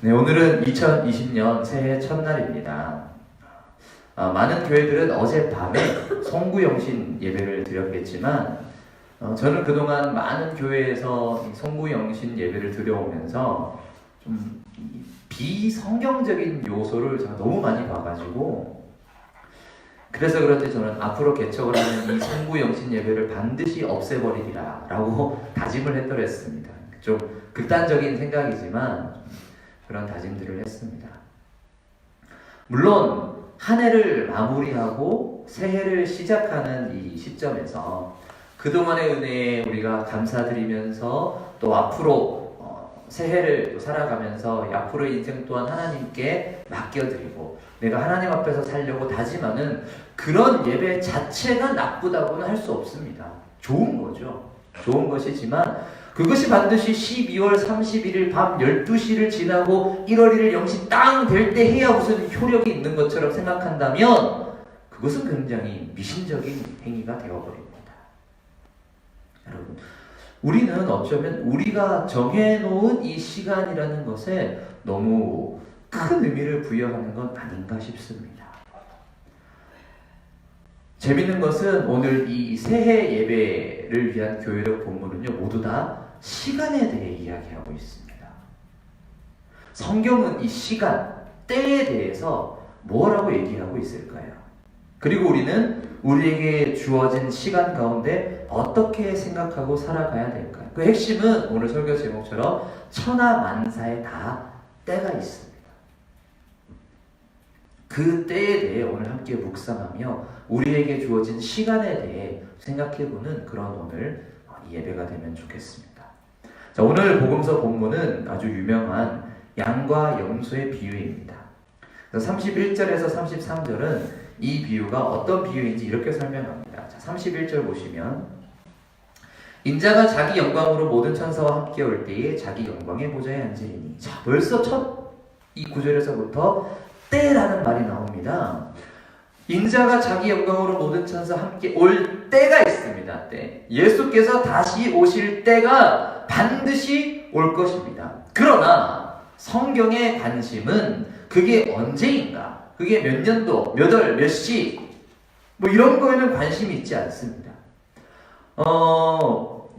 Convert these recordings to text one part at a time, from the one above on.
네, 오늘은 2020년 새해 첫날입니다. 많은 교회들은 어젯밤에 성구영신 예배를 드렸겠지만 저는 그동안 많은 교회에서 성구영신 예배를 드려오면서 좀 비성경적인 요소를 제가 너무 많이 봐가지고 그래서 그런지 저는 앞으로 개척을 하는 이 성구영신 예배를 반드시 없애버리리라 라고 다짐을 했더랬습니다. 좀 극단적인 생각이지만 그런 다짐들을 했습니다. 물론 한 해를 마무리하고 새해를 시작하는 이 시점에서 그동안의 은혜에 우리가 감사드리면서 또 앞으로 새해를 살아가면서 앞으로의 인생 또한 하나님께 맡겨드리고 내가 하나님 앞에서 살려고 다짐하는 그런 예배 자체가 나쁘다고는 할 수 없습니다. 좋은 거죠. 좋은 것이지만 그것이 반드시 12월 31일 밤 12시를 지나고 1월 1일 0시 땅 될 때 해야 무슨 효력이 있는 것처럼 생각한다면 그것은 굉장히 미신적인 행위가 되어버립니다. 여러분, 우리는 어쩌면 우리가 정해놓은 이 시간이라는 것에 너무 큰 의미를 부여하는 건 아닌가 싶습니다. 재밌는 것은 오늘 이 새해 예배를 위한 교회력 본문은요, 모두 다 시간에 대해 이야기하고 있습니다. 성경은 이 시간, 때에 대해서 뭐라고 얘기하고 있을까요? 그리고 우리는 우리에게 주어진 시간 가운데 어떻게 생각하고 살아가야 될까요? 그 핵심은 오늘 설교 제목처럼 천하만사에 다 때가 있습니다. 그 때에 대해 오늘 함께 묵상하며 우리에게 주어진 시간에 대해 생각해보는 그런 오늘 예배가 되면 좋겠습니다. 자, 오늘 복음서 본문은 아주 유명한 양과 염소의 비유입니다. 31절에서 33절은 이 비유가 어떤 비유인지 이렇게 설명합니다. 자, 31절 보시면 인자가 자기 영광으로 모든 천사와 함께 올 때에 자기 영광의 보좌에 앉으리니. 자, 벌써 첫 이 구절에서부터 때라는 말이 나옵니다. 인자가 자기 영광으로 모든 천사와 함께 올 때가 있습니다. 때. 예수께서 다시 오실 때가 반드시 올 것입니다. 그러나 성경의 관심은 그게 언제인가, 그게 몇 년도, 몇 월, 몇 시, 뭐 이런 거에는 관심이 있지 않습니다.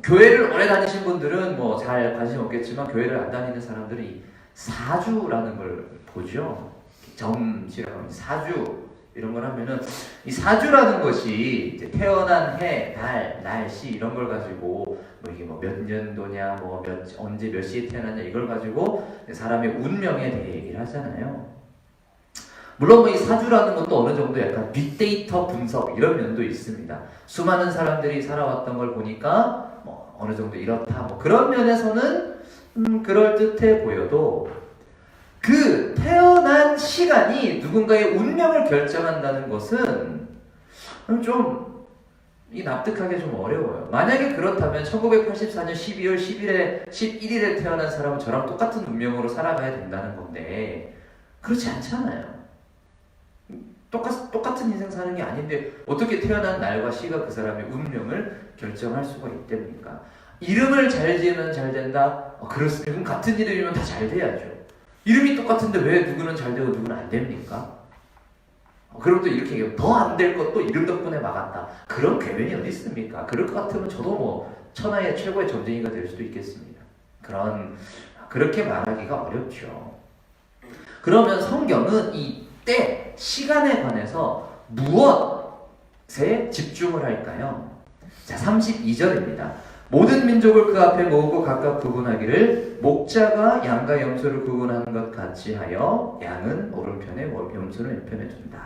교회를 오래 다니신 분들은 뭐 잘 관심 없겠지만 교회를 안 다니는 사람들이 사주라는 걸 보죠. 점지라고 사주 이런 걸 하면은 이 사주라는 것이 이제 태어난 해, 달, 날씨 이런 걸 가지고 뭐 이게 뭐 몇 년도냐, 뭐 언제 몇 시에 태어났냐 이걸 가지고 사람의 운명에 대해 얘기를 하잖아요. 물론 뭐 이 사주라는 것도 어느 정도 약간 빅데이터 분석 이런 면도 있습니다. 수많은 사람들이 살아왔던 걸 보니까 뭐 어느 정도 이렇다 뭐 그런 면에서는 그럴듯해 보여도 그 태어난 시간이 누군가의 운명을 결정한다는 것은 좀 납득하기 좀 어려워요. 만약에 그렇다면 1984년 12월 11일에 태어난 사람은 저랑 똑같은 운명으로 살아가야 된다는 건데 그렇지 않잖아요. 똑같은 인생 사는 게 아닌데 어떻게 태어난 날과 시가 그 사람의 운명을 결정할 수가 있답니까? 이름을 잘 지으면 잘 된다? 그렇습니다. 그럼 같은 이름이면 다 잘 돼야죠. 이름이 똑같은데 왜 누구는 잘 되고 누구는 안 됩니까? 그럼 또 이렇게 얘기하면 더 안 될 것도 이름 덕분에 막았다. 그런 궤변이 어디 있습니까? 그럴 것 같으면 저도 뭐 천하의 최고의 점쟁이가 될 수도 있겠습니다. 그렇게 말하기가 어렵죠. 그러면 성경은 이 때, 시간에 관해서 무엇에 집중을 할까요? 자, 32절입니다. 모든 민족을 그 앞에 모으고 각각 구분하기를 목자가 양과 염소를 구분하는 것 같이 하여 양은 오른편에 염소는 왼편에 둔다.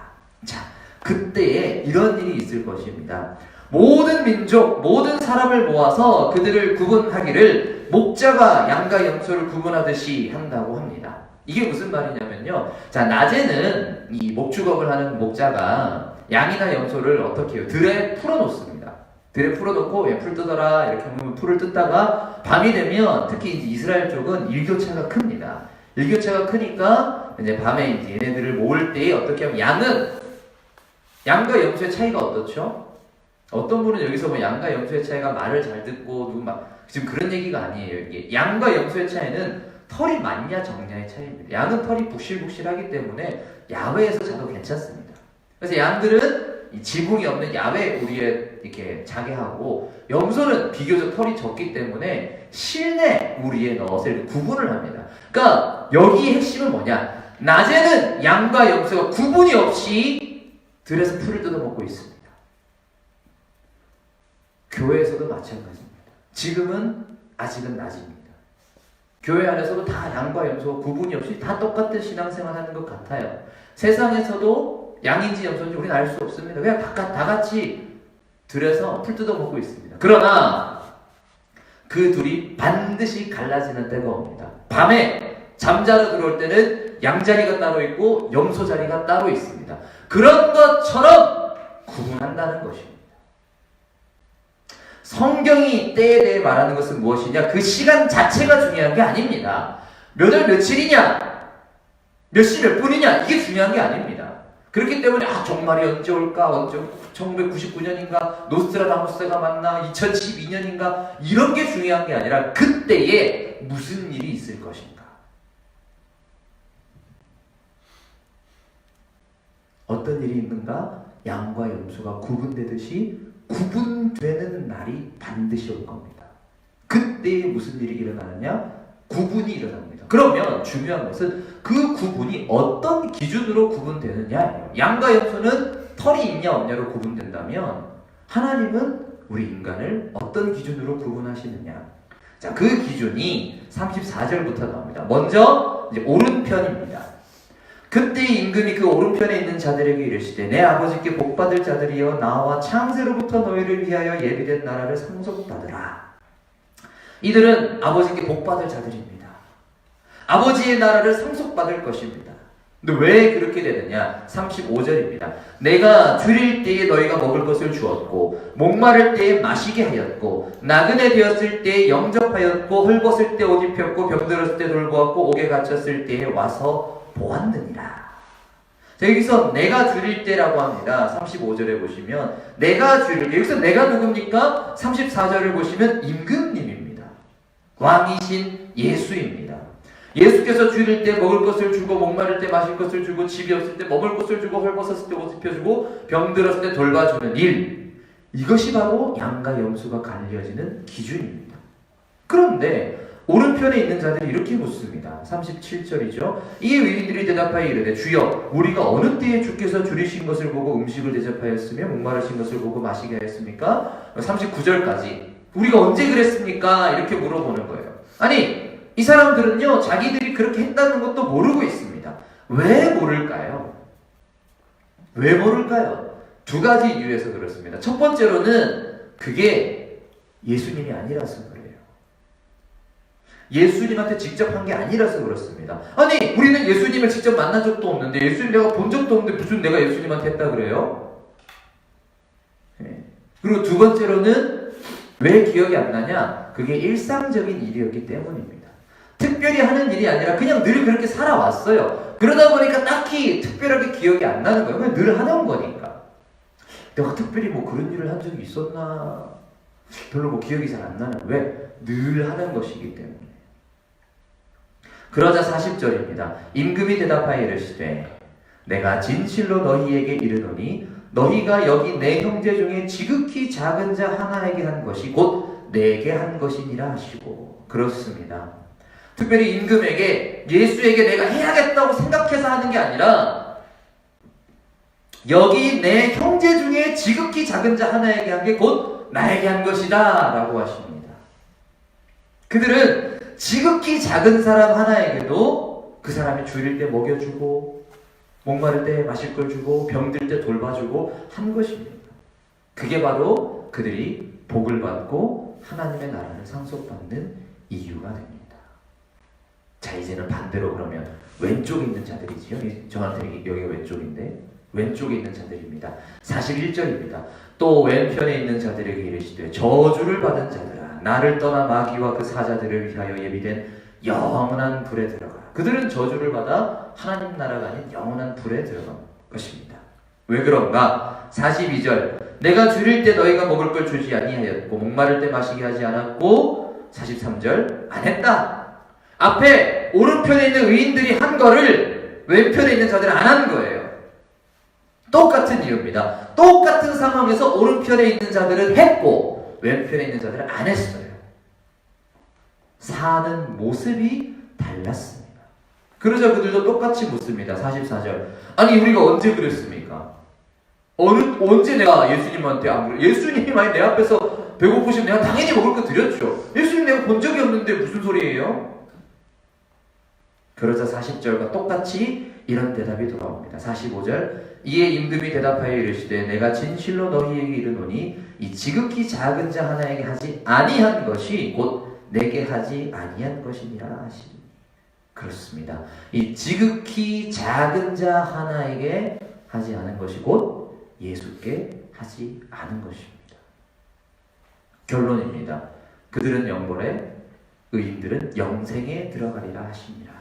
자, 그때에 이런 일이 있을 것입니다. 모든 민족, 모든 사람을 모아서 그들을 구분하기를 목자가 양과 염소를 구분하듯이 한다고 합니다. 이게 무슨 말이냐면요. 자, 낮에는 이 목축업을 하는 목자가 양이나 염소를 어떻게 해요? 들에 풀어놓습니다. 들에 풀어놓고 풀 뜯어라 이렇게 하면 풀을 뜯다가 밤이 되면 특히 이제 이스라엘 쪽은 일교차가 큽니다. 일교차가 크니까 이제 밤에 이제 얘네들을 모을 때 어떻게 하면 양과 염소의 차이가 어떻죠? 어떤 분은 여기서 뭐 양과 염소의 차이가 말을 잘 듣고 누구 막 지금 그런 얘기가 아니에요. 이게 양과 염소의 차이는 털이 많냐 적냐의 차이입니다. 양은 털이 북실북실하기 때문에 야외에서 자도 괜찮습니다. 그래서 양들은 이 지붕이 없는 야외 우리에 이렇게 자게 하고, 염소는 비교적 털이 적기 때문에 실내 우리에 넣어서 이렇게 구분을 합니다. 그러니까 여기의 핵심은 뭐냐? 낮에는 양과 염소가 구분이 없이 들에서 풀을 뜯어먹고 있습니다. 교회에서도 마찬가지입니다. 지금은 아직은 낮입니다. 교회 안에서도 다 양과 염소가 구분이 없이 다 똑같은 신앙생활 하는 것 같아요. 세상에서도 양인지 염소인지 우리는 알 수 없습니다. 그냥 다 같이 들에서 풀 뜯어먹고 있습니다. 그러나 그 둘이 반드시 갈라지는 때가 옵니다. 밤에 잠자러 들어올 때는 양 자리가 따로 있고 염소 자리가 따로 있습니다. 그런 것처럼 구분한다는 것입니다. 성경이 때에 대해 말하는 것은 무엇이냐? 그 시간 자체가 중요한 게 아닙니다. 몇 월 며칠이냐? 몇 시 몇 분이냐? 이게 중요한 게 아닙니다. 그렇기 때문에 종말이 언제 올까? 언제 1999년인가? 노스트라다무스가 맞나? 2012년인가? 이런 게 중요한 게 아니라 그때에 무슨 일이 있을 것인가? 어떤 일이 있는가? 양과 염소가 구분되듯이 구분되는 날이 반드시 올 겁니다. 그때에 무슨 일이 일어나느냐? 구분이 일어납니다. 그러면 중요한 것은 그 구분이 어떤 기준으로 구분되느냐예요. 양과 염소는 털이 있냐 없냐로 구분된다면 하나님은 우리 인간을 어떤 기준으로 구분하시느냐? 자, 그 기준이 34절부터 나옵니다. 먼저 이제 오른편입니다. 그때 임금이 그 오른편에 있는 자들에게 이르시되 내 아버지께 복받을 자들이여 나와 창세로부터 너희를 위하여 예비된 나라를 상속받으라. 이들은 아버지께 복받을 자들입니다. 아버지의 나라를 상속받을 것입니다. 근데 왜 그렇게 되느냐? 35절입니다. 내가 줄일 때에 너희가 먹을 것을 주었고 목마를 때에 마시게 하였고 나그네 되었을 때에 영접하였고 헐벗을 때 옷 입혔고 병들었을 때 돌보았고 옥에 갇혔을 때에 와서 보았느니라. 자, 여기서 내가 줄일 때라고 합니다. 35절에 보시면 내가 줄일 때, 여기서 내가 누굽니까? 34절을 보시면 임금님입니다. 왕이신 예수입니다. 예수께서 줄일 때 먹을 것을 주고 목마를 때 마실 것을 주고 집이 없을 때 먹을 것을 주고 헐벗었을 때 옷 입혀주고 병들었을 때 돌봐주는 일, 이것이 바로 양과 염소가 갈려지는 기준입니다. 그런데 오른편에 있는 자들이 이렇게 묻습니다. 37절이죠. 이에 의인들이 대답하여 이르되 주여 우리가 어느 때에 주께서 줄이신 것을 보고 음식을 대접하였으며 목마르신 것을 보고 마시게 하였습니까? 39절까지 우리가 언제 그랬습니까? 이렇게 물어보는 거예요. 아니 이 사람들은요 자기들이 그렇게 했다는 것도 모르고 있습니다. 왜 모를까요? 왜 모를까요? 두 가지 이유에서 그렇습니다. 첫 번째로는 그게 예수님이 아니라서 그래요. 예수님한테 직접 한 게 아니라서 그렇습니다. 아니 우리는 예수님을 직접 만난 적도 없는데 예수님 내가 본 적도 없는데 무슨 내가 예수님한테 했다 그래요? 네. 그리고 두 번째로는 왜 기억이 안 나냐? 그게 일상적인 일이었기 때문입니다. 특별히 하는 일이 아니라 그냥 늘 그렇게 살아왔어요. 그러다 보니까 딱히 특별하게 기억이 안 나는 거예요. 그냥 늘 하던 거니까. 내가 특별히 뭐 그런 일을 한 적이 있었나? 별로 뭐 기억이 잘 안 나는. 왜? 늘 하는 것이기 때문에. 그러자 40절입니다. 임금이 대답하여 이르시되 내가 진실로 너희에게 이르노니 너희가 여기 내 형제 중에 지극히 작은 자 하나에게 한 것이 곧 내게 한 것이니라 하시고. 그렇습니다. 특별히 임금에게 예수에게 내가 해야겠다고 생각해서 하는 게 아니라 여기 내 형제 중에 지극히 작은 자 하나에게 한 게 곧 나에게 한 것이다 라고 하십니다. 그들은 지극히 작은 사람 하나에게도 그 사람이 줄일 때 먹여주고 목마를 때 마실 걸 주고 병들 때 돌봐주고 한 것입니다. 그게 바로 그들이 복을 받고 하나님의 나라를 상속받는 이유가 됩니다. 자, 이제는 반대로 그러면 왼쪽에 있는 자들이지요. 저한테 여기가 왼쪽인데 왼쪽에 있는 자들입니다. 41절입니다. 또 왼편에 있는 자들에게 이르시되 저주를 받은 자들아 나를 떠나 마귀와 그 사자들을 위하여 예비된 영원한 불에 들어가라. 그들은 저주를 받아 하나님 나라가 아닌 영원한 불에 들어간 것입니다. 왜 그런가? 42절 내가 줄일 때 너희가 먹을 걸 주지 아니하였고 목마를 때 마시게 하지 않았고 43절 안 했다. 앞에 오른편에 있는 의인들이 한 거를 왼편에 있는 자들은 안 한 거예요. 똑같은 이유입니다. 똑같은 상황에서 오른편에 있는 자들은 했고 왼편에 있는 자들은 안 했어요. 사는 모습이 달랐습니다. 그러자 그들도 똑같이 묻습니다. 44절. 아니 우리가 언제 그랬습니까? 언제 내가 예수님한테 안 그래? 예수님이 만약 내 앞에서 배고프시면 내가 당연히 먹을 거 드렸죠. 예수님 내가 본 적이 없는데 무슨 소리예요? 그러자 40절과 똑같이 이런 대답이 돌아옵니다. 45절. 이에 임금이 대답하여 이르시되 내가 진실로 너희에게 이르노니 이 지극히 작은 자 하나에게 하지 아니한 것이 곧 내게 하지 아니한 것이니라 하시니. 그렇습니다. 이 지극히 작은 자 하나에게 하지 않은 것이 곧 예수께 하지 않은 것입니다. 결론입니다. 그들은 영벌에 의인들은 영생에 들어가리라 하시니라.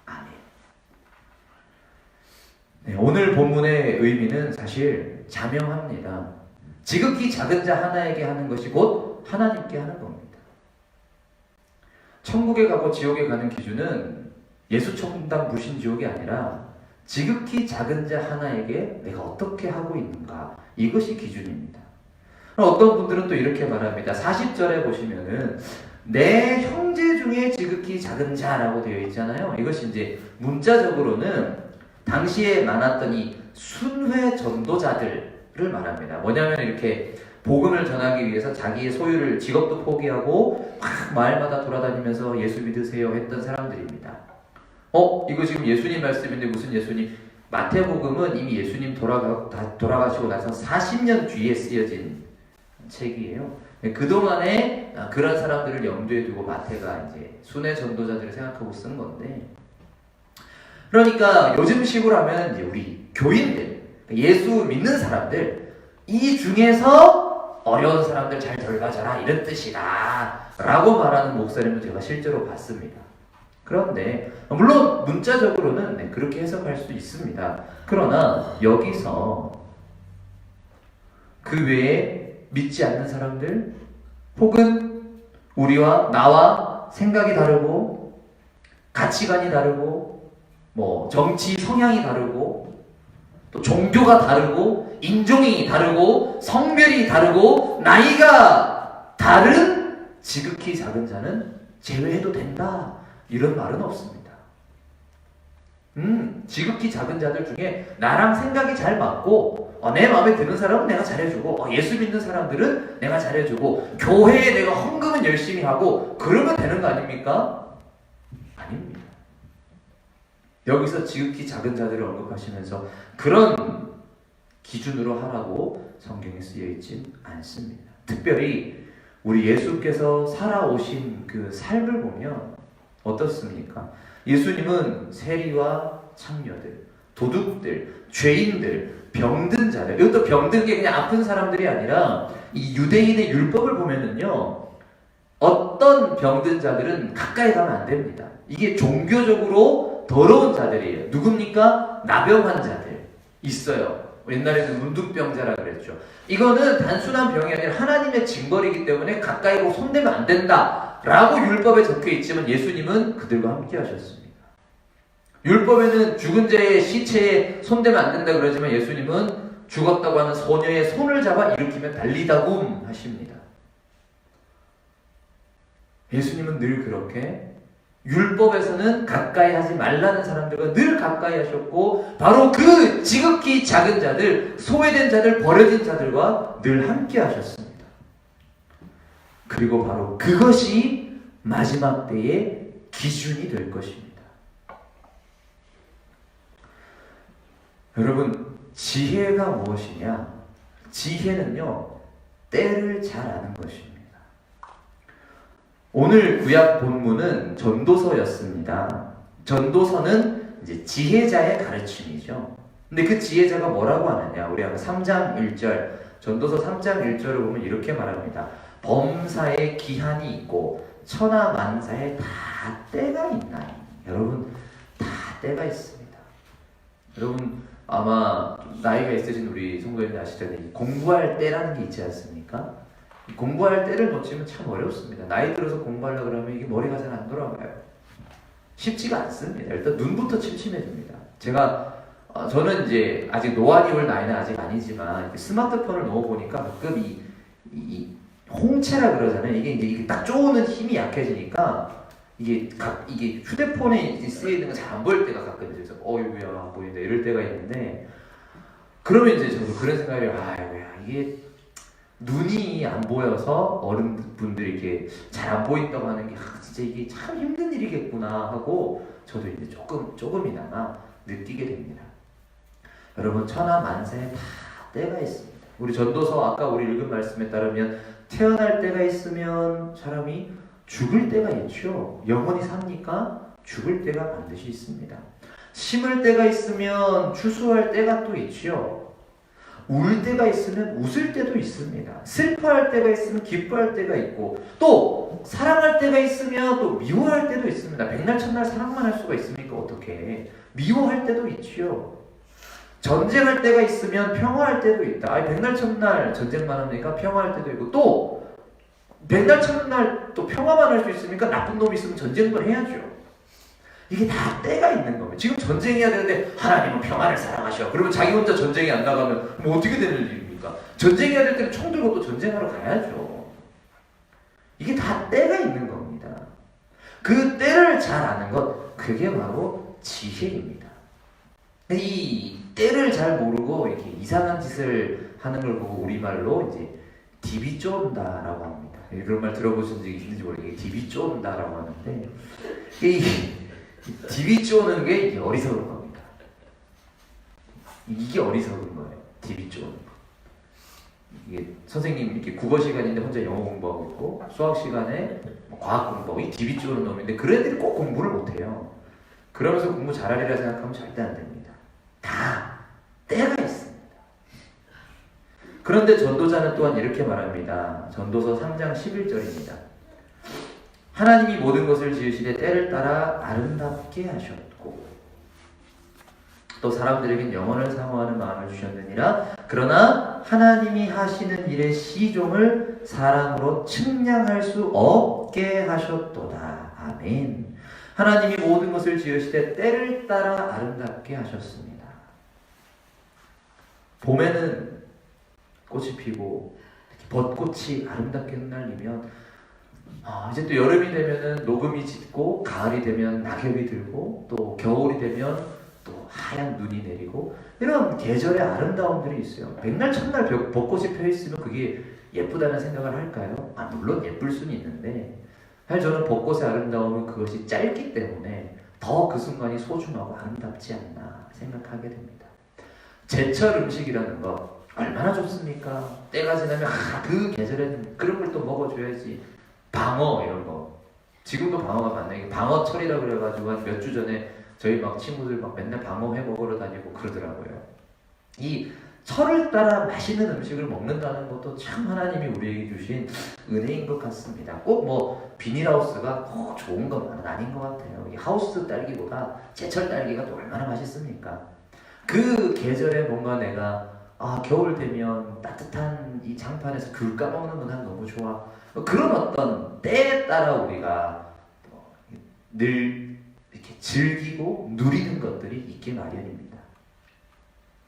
아멘. 네, 오늘 본문의 의미는 사실 자명합니다. 지극히 작은 자 하나에게 하는 것이 곧 하나님께 하는 겁니다. 천국에 가고 지옥에 가는 기준은 예수 천당 불신지옥이 아니라 지극히 작은 자 하나에게 내가 어떻게 하고 있는가, 이것이 기준입니다. 어떤 분들은 또 이렇게 말합니다. 40절에 보시면은 내 형제 중에 지극히 작은 자라고 되어 있잖아요. 이것이 이제 문자적으로는 당시에 많았던 이 순회 전도자들을 말합니다. 뭐냐면 이렇게 복음을 전하기 위해서 자기의 소유를, 직업도 포기하고 막 마을마다 돌아다니면서 예수 믿으세요 했던 사람들입니다. 이거 지금 예수님 말씀인데 무슨 예수님? 마태복음은 이미 예수님 돌아가시고 나서 40년 뒤에 쓰여진 책이에요. 그동안에 그런 사람들을 염두에 두고 마태가 이제 순회 전도자들을 생각하고 쓴 건데, 그러니까 요즘식으로 하면 이제 우리 교인들, 예수 믿는 사람들, 이 중에서 어려운 사람들 잘 돌봐줘라 이런 뜻이다 라고 말하는 목사님을 제가 실제로 봤습니다. 그런데 물론 문자적으로는 그렇게 해석할 수 있습니다. 그러나 여기서 그 외에 믿지 않는 사람들, 혹은 우리와 나와 생각이 다르고 가치관이 다르고 뭐 정치 성향이 다르고 또 종교가 다르고 인종이 다르고 성별이 다르고 나이가 다른 지극히 작은 자는 제외해도 된다, 이런 말은 없습니다. 지극히 작은 자들 중에 나랑 생각이 잘 맞고 내 마음에 드는 사람은 내가 잘해주고 예수 믿는 사람들은 내가 잘해주고 교회에 내가 헌금은 열심히 하고 그러면 되는 거 아닙니까? 아닙니다. 여기서 지극히 작은 자들을 언급하시면서 그런 기준으로 하라고 성경에 쓰여 있진 않습니다. 특별히 우리 예수께서 살아오신 그 삶을 보면 어떻습니까? 예수님은 세리와 창녀들, 도둑들, 죄인들, 병든 자들, 이것도 병든 게 그냥 아픈 사람들이 아니라 이 유대인의 율법을 보면은요, 어떤 병든 자들은 가까이 가면 안 됩니다. 이게 종교적으로 더러운 자들이에요. 누굽니까? 나병 환자들 있어요. 옛날에는 문둥병자라 그랬죠. 이거는 단순한 병이 아니라 하나님의 징벌이기 때문에 가까이 오고 손대면 안 된다 라고 율법에 적혀 있지만 예수님은 그들과 함께 하셨습니다. 율법에는 죽은 자의 시체에 손대면 안 된다 그러지만 예수님은 죽었다고 하는 소녀의 손을 잡아 일으키면 달리다굼 하십니다. 예수님은 늘 그렇게 율법에서는 가까이 하지 말라는 사람들과 늘 가까이 하셨고 바로 그 지극히 작은 자들, 소외된 자들, 버려진 자들과 늘 함께 하셨습니다. 그리고 바로 그것이 마지막 때의 기준이 될 것입니다. 여러분, 지혜가 무엇이냐? 지혜는요, 때를 잘 아는 것입니다. 오늘 구약 본문은 전도서였습니다. 전도서는 이제 지혜자의 가르침이죠. 근데 그 지혜자가 뭐라고 하느냐? 우리 아까 3장 1절, 전도서 3장 1절을 보면 이렇게 말합니다. 범사에 기한이 있고 천하만사에 다 때가 있나니. 여러분, 다 때가 있습니다. 여러분, 아마 나이가 있으신 우리 성도님들 아시잖아요. 공부할 때라는 게 있지 않습니까? 공부할 때를 놓치면 참 어렵습니다. 나이 들어서 공부하려고 그러면 이게 머리가 잘 안 돌아가요. 쉽지가 않습니다. 일단 눈부터 침침해집니다. 저는 이제 아직 노안이 올 나이는 아직 아니지만 스마트폰을 넣어보니까 가끔 이 홍채라 그러잖아요. 이게 딱 쪼는 힘이 약해지니까 이게 휴대폰에 쓰여있는 거 잘 안 보일 때가 가끔 있어서 어이구야 안 보인다 이럴 때가 있는데, 그러면 이제 저도 그런 생각을 아이고야 이게 눈이 안 보여서 어른분들이 이렇게 잘 안 보인다고 하는 게 진짜 이게 참 힘든 일이겠구나 하고 저도 이제 조금이나마 느끼게 됩니다. 여러분, 천하 만세에 다 때가 있습니다. 우리 전도서 아까 우리 읽은 말씀에 따르면 태어날 때가 있으면 사람이 죽을 때가 있죠. 영원히 삽니까? 죽을 때가 반드시 있습니다. 심을 때가 있으면 추수할 때가 또 있죠. 울 때가 있으면 웃을 때도 있습니다. 슬퍼할 때가 있으면 기뻐할 때가 있고, 또 사랑할 때가 있으면 또 미워할 때도 있습니다. 백날 첫날 사랑만 할 수가 있습니까? 어떻게 미워할 때도 있지요. 전쟁할 때가 있으면 평화할 때도 있다. 백날 첫날 전쟁만 합니까? 평화할 때도 있고, 또 백날 첫날 또 평화만 할 수 있습니까? 나쁜 놈이 있으면 전쟁도 해야죠. 이게 다 때가 있는 겁니다. 지금 전쟁해야 되는데 하나님은 평화를 사랑하셔. 그러면 자기 혼자 전쟁에 안 나가면 뭐 어떻게 되는 일입니까? 전쟁해야 될 때는 총 들고 또 전쟁하러 가야죠. 이게 다 때가 있는 겁니다. 그 때를 잘 아는 것, 그게 바로 지혜입니다. 이 때를 잘 모르고 이렇게 이상한 짓을 하는 걸 보고 우리말로 이제 디비 쫀다라고 합니다. 그런 말 들어보신 적이 있는지 모르겠는데 디비 쫀다라고 하는데, 디비 쪼는 게 이게 어리석은 겁니다. 이게 어리석은 거예요. 디비 쪼는 거. 이게 선생님 이렇게 국어 시간인데 혼자 영어 공부하고 있고, 수학 시간에 과학 공부하고, 이 디비 쪼는 놈인데 그런 애들이 꼭 공부를 못해요. 그러면서 공부 잘하리라 생각하면 절대 안 됩니다. 다 때가 있습니다. 그런데 전도자는 또한 이렇게 말합니다. 전도서 3장 11절입니다. 하나님이 모든 것을 지으시되 때를 따라 아름답게 하셨고, 또 사람들에겐 영원을 사모하는 마음을 주셨느니라. 그러나 하나님이 하시는 일의 시종을 사람으로 측량할 수 없게 하셨도다. 아멘. 하나님이 모든 것을 지으시되 때를 따라 아름답게 하셨습니다. 봄에는 꽃이 피고 벚꽃이 아름답게 흩날리면, 이제 또 여름이 되면은 녹음이 짙고, 가을이 되면 낙엽이 들고, 또 겨울이 되면 또 하얀 눈이 내리고, 이런 계절의 아름다움들이 있어요. 백날 첫날 벚꽃이 펴 있으면 그게 예쁘다는 생각을 할까요? 물론 예쁠 수는 있는데, 사실 저는 벚꽃의 아름다움은 그것이 짧기 때문에 더 그 순간이 소중하고 아름답지 않나 생각하게 됩니다. 제철 음식이라는 것 얼마나 좋습니까? 때가 지나면 그 계절에는 그런 걸 또 먹어줘야지. 방어 이런 거, 지금도 방어가 많네. 방어철이라 그래가지고 한 몇 주 전에 저희 막 친구들 막 맨날 방어 회 먹으러 다니고 그러더라고요. 이 철을 따라 맛있는 음식을 먹는다는 것도 참 하나님이 우리에게 주신 은혜인 것 같습니다. 꼭 뭐 비닐하우스가 꼭 좋은 건 아닌 것 같아요. 이 하우스 딸기보다 제철 딸기가 또 얼마나 맛있습니까? 그 계절에 뭔가 내가 겨울 되면 따뜻한 이 장판에서 귤 까먹는 건 난 너무 좋아. 그런 어떤 때에 따라 우리가 늘 이렇게 즐기고 누리는 것들이 있기 마련입니다.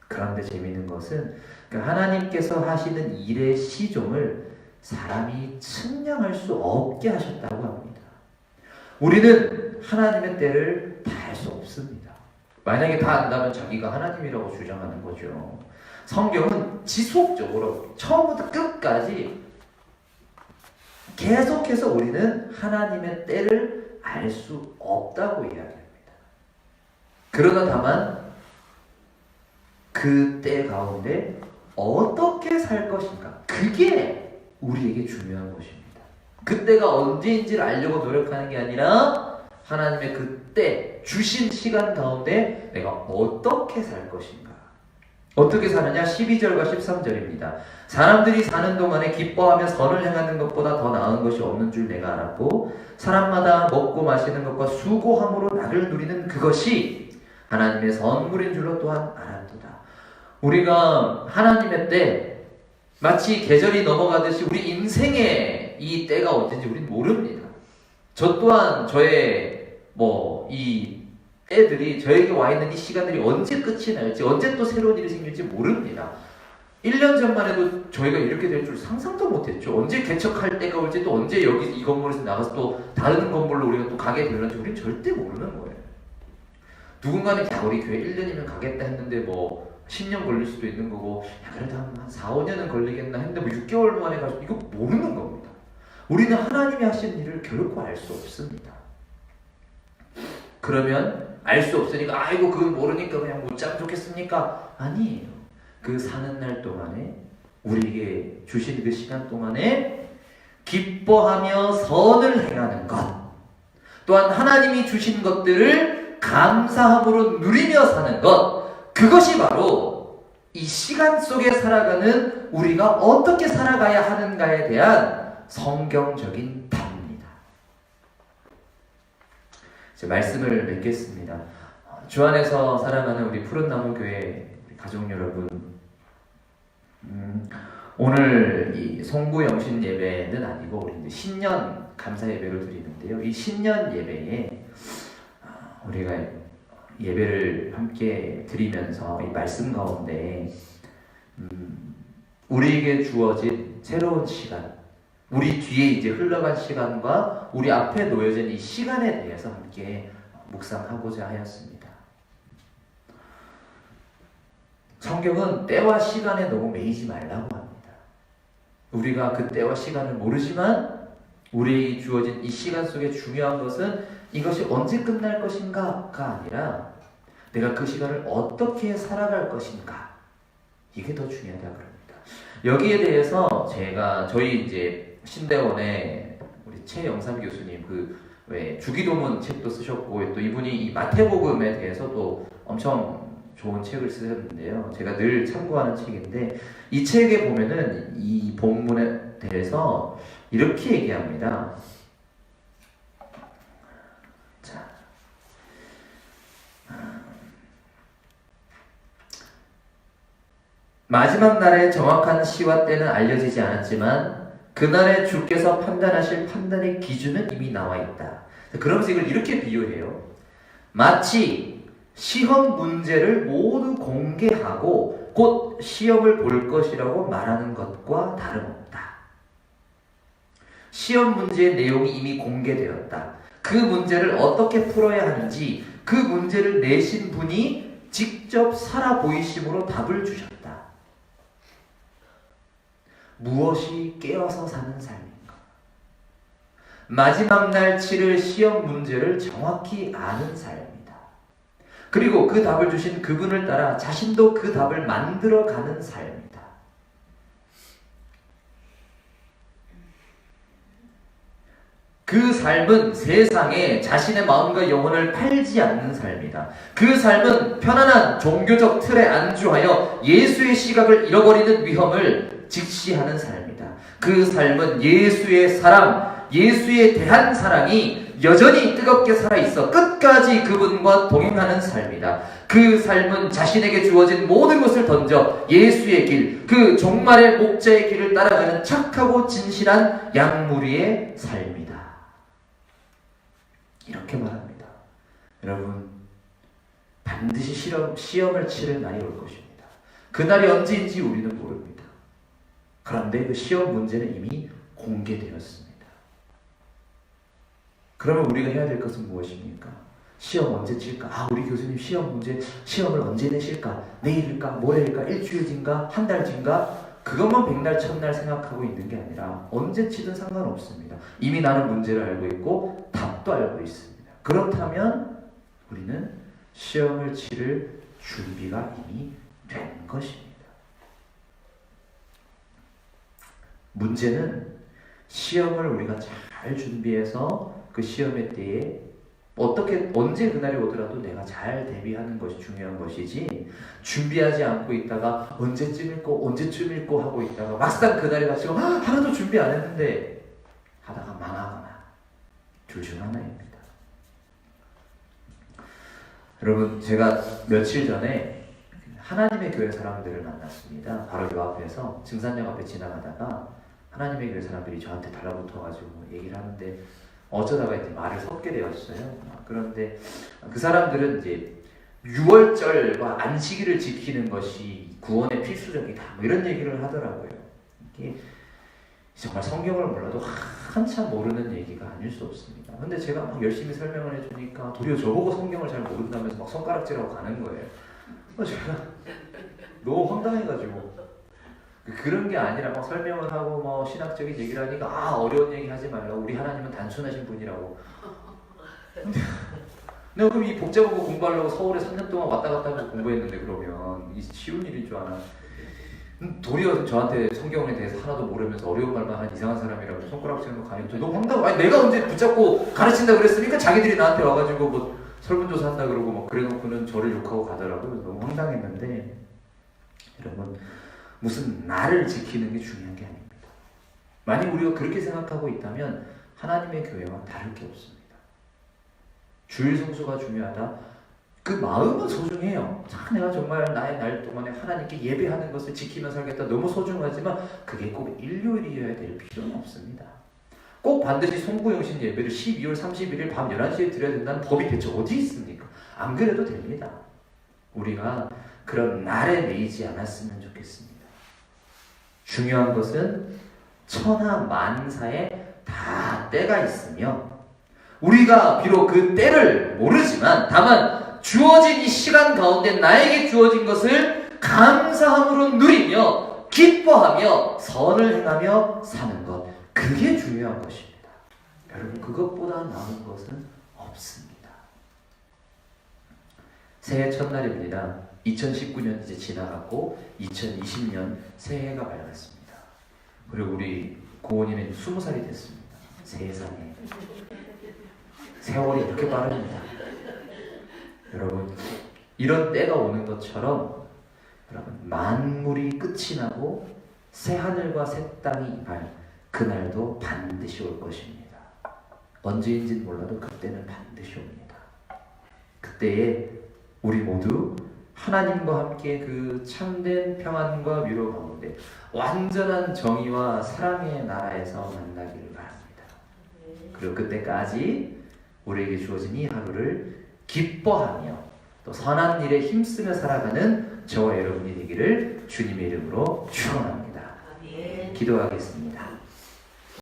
그런데 재미있는 것은 하나님께서 하시는 일의 시종을 사람이 측량할 수 없게 하셨다고 합니다. 우리는 하나님의 때를 다 알 수 없습니다. 만약에 다 안다면 자기가 하나님이라고 주장하는 거죠. 성경은 지속적으로 처음부터 끝까지 계속해서 우리는 하나님의 때를 알 수 없다고 이야기합니다. 그러나 다만 그 때 가운데 어떻게 살 것인가, 그게 우리에게 중요한 것입니다. 그때가 언제인지를 알려고 노력하는 게 아니라 하나님의 그때 주신 시간 가운데 내가 어떻게 살 것인가. 어떻게 사느냐? 12절과 13절입니다. 사람들이 사는 동안에 기뻐하며 선을 행하는 것보다 더 나은 것이 없는 줄 내가 알았고, 사람마다 먹고 마시는 것과 수고함으로 나를 누리는 그것이 하나님의 선물인 줄로 또한 알았도다. 우리가 하나님의 때, 마치 계절이 넘어가듯이 우리 인생의 이 때가 언제인지 우리는 모릅니다. 저 또한 저의 이 애들이 저에게 와 있는 이 시간들이 언제 끝이 날지, 언제 또 새로운 일이 생길지 모릅니다. 1년 전만 해도 저희가 이렇게 될 줄 상상도 못했죠. 언제 개척할 때가 올지, 또 언제 여기 이 건물에서 나가서 또 다른 건물로 우리가 또 가게 될지 우리는 절대 모르는 거예요. 누군가는 야 우리 교회 1년이면 가겠다 했는데 10년 걸릴 수도 있는 거고, 야 그래도 한 4, 5년은 걸리겠나 했는데 6개월 만에 가지고 이거 모르는 겁니다. 우리는 하나님이 하신 일을 결코 알 수 없습니다. 그러면 알 수 없으니까 아이고 그걸 모르니까 그냥 못 자면 좋겠습니까? 아니에요. 그 사는 날 동안에 우리에게 주신 그 시간 동안에 기뻐하며 선을 행하는 것, 또한 하나님이 주신 것들을 감사함으로 누리며 사는 것, 그것이 바로 이 시간 속에 살아가는 우리가 어떻게 살아가야 하는가에 대한 성경적인 답입니다. 이제 말씀을 맺겠습니다. 주 안에서 살아가는 우리 푸른나무 교회 가족 여러분, 오늘 이 송구 영신 예배는 아니고 우리 이제 신년 감사 예배를 드리는데요. 이 신년 예배에 우리가 예배를 함께 드리면서 이 말씀 가운데 우리에게 주어진 새로운 시간, 우리 뒤에 이제 흘러간 시간과 우리 앞에 놓여진 이 시간에 대해서 함께 묵상하고자 하였습니다. 성경은 때와 시간에 너무 매이지 말라고 합니다. 우리가 그 때와 시간을 모르지만 우리에게 주어진 이 시간 속에 중요한 것은 이것이 언제 끝날 것인가가 아니라 내가 그 시간을 어떻게 살아갈 것인가, 이게 더 중요하다 그럽니다. 여기에 대해서 저희 이제 신대원의 우리 최영삼 교수님 왜 주기도문 책도 쓰셨고, 또 이분이 이 마태복음에 대해서도 엄청 좋은 책을 쓰셨는데요. 제가 늘 참고하는 책인데, 이 책에 보면은 이 본문에 대해서 이렇게 얘기합니다. 자, 마지막 날의 정확한 시와 때는 알려지지 않았지만 그날에 주께서 판단하실 판단의 기준은 이미 나와 있다. 그러면서 이걸 이렇게 비유해요. 마치 시험 문제를 모두 공개하고 곧 시험을 볼 것이라고 말하는 것과 다름없다. 시험 문제의 내용이 이미 공개되었다. 그 문제를 어떻게 풀어야 하는지 그 문제를 내신 분이 직접 살아 보이심으로 답을 주셨다. 무엇이 깨어서 사는 삶인가? 마지막 날 치를 시험 문제를 정확히 아는 삶이다. 그리고 그 답을 주신 그분을 따라 자신도 그 답을 만들어가는 삶이다. 그 삶은 세상에 자신의 마음과 영혼을 팔지 않는 삶이다. 그 삶은 편안한 종교적 틀에 안주하여 예수의 시각을 잃어버리는 위험을 직시하는 삶이다. 그 삶은 예수의 사랑, 예수에 대한 사랑이 여전히 뜨겁게 살아있어 끝까지 그분과 동행하는 삶이다. 그 삶은 자신에게 주어진 모든 것을 던져 예수의 길, 그 종말의 목자의 길을 따라가는 착하고 진실한 양무리의 삶이다. 이렇게 말합니다. 여러분, 반드시 시험을 치를 날이 올 것입니다. 그날이 언제인지 우리는 모릅니다. 그런데 그 시험 문제는 이미 공개되었습니다. 그러면 우리가 해야 될 것은 무엇입니까? 시험 언제 칠까? 우리 교수님 시험을 언제 내실까? 내일일까? 모레일까? 일주일 뒤인가? 한 달 뒤인가? 그것만 백날 첫날 생각하고 있는 게 아니라 언제 치든 상관없습니다. 이미 나는 문제를 알고 있고 답도 알고 있습니다. 그렇다면 우리는 시험을 치를 준비가 이미 된 것입니다. 문제는 시험을 우리가 잘 준비해서 그 시험의 때에 언제 그날이 오더라도 내가 잘 대비하는 것이 중요한 것이지, 준비하지 않고 있다가 언제쯤 읽고 하고 있다가 막상 그날이 닥치고 하나도 준비 안 했는데 하다가 망하거나 둘 중 하나입니다. 여러분, 제가 며칠 전에 하나님의 교회 사람들을 만났습니다. 바로 요 앞에서 증산역 앞에 지나가다가 하나님의 교회 사람들이 저한테 달라붙어가지고 얘기를 하는데, 어쩌다가 이제 말을 섞게 되었어요. 그런데 그 사람들은 이제 유월절과 안식일을 지키는 것이 구원의 필수적이다. 뭐 이런 얘기를 하더라고요. 이게 정말 성경을 몰라도 한참 모르는 얘기가 아닐 수 없습니다. 근데 제가 막 열심히 설명을 해주니까 도리어 저보고 성경을 잘 모른다면서 막 손가락질하고 가는 거예요. 제가 너무 황당해가지고 그런 게 아니라 막 설명을 하고 뭐 신학적인 얘기를 하니까 어려운 얘기 하지 말라고, 우리 하나님은 단순하신 분이라고. 내가 그럼 이 복잡한 거 공부하려고 서울에 3년 동안 왔다 갔다 하면서 공부했는데 그러면 이 쉬운 일인 줄 아나. 도리어 저한테 성경에 대해서 하나도 모르면서 어려운 말만 하는 이상한 사람이라고 손가락질하는 거 가니까 너무 황당하고, 아니 내가 언제 붙잡고 가르친다 그랬으니까 자기들이 나한테 와가지고 뭐 설문조사 한다 그러고 막 그래놓고는 저를 욕하고 가더라고요. 너무 황당했는데, 여러분 무슨 날을 지키는 게 중요한 게 아닙니다. 만약 우리가 그렇게 생각하고 있다면 하나님의 교회와 다를 게 없습니다. 주일 성수가 중요하다. 그 마음은 소중해요. 내가 정말 나의 날 동안에 하나님께 예배하는 것을 지키며 살겠다. 너무 소중하지만 그게 꼭 일요일이어야 될 필요는 없습니다. 꼭 반드시 송구영신 예배를 12월 31일 밤 11시에 드려야 된다는 법이 대체 어디 있습니까? 안 그래도 됩니다. 우리가 그런 날에 매이지 않았으면 좋겠습니다. 중요한 것은 천하 만사에 다 때가 있으며, 우리가 비록 그 때를 모르지만 다만 주어진 이 시간 가운데 나에게 주어진 것을 감사함으로 누리며 기뻐하며 선을 행하며 사는 것, 그게 중요한 것입니다. 여러분 그것보다 나은 것은 없습니다. 새해 첫날입니다. 2019년 이제 지나갔고 2020년 새해가 밝았습니다. 그리고 우리 고은이는 20살이 됐습니다. 세상에 세월이 이렇게 빠릅니다. 여러분 이런 때가 오는 것처럼 여러분 만물이 끝이 나고 새 하늘과 새 땅이 임할 그날도 반드시 올 것입니다. 언제인지는 몰라도 그때는 반드시 옵니다. 그때에 우리 모두 하나님과 함께 그 참된 평안과 위로 가운데 완전한 정의와 사랑의 나라에서 만나기를 바랍니다. 그리고 그때까지 우리에게 주어진 이 하루를 기뻐하며 또 선한 일에 힘쓰며 살아가는 저와 여러분이 되기를 주님의 이름으로 축원합니다. 기도하겠습니다.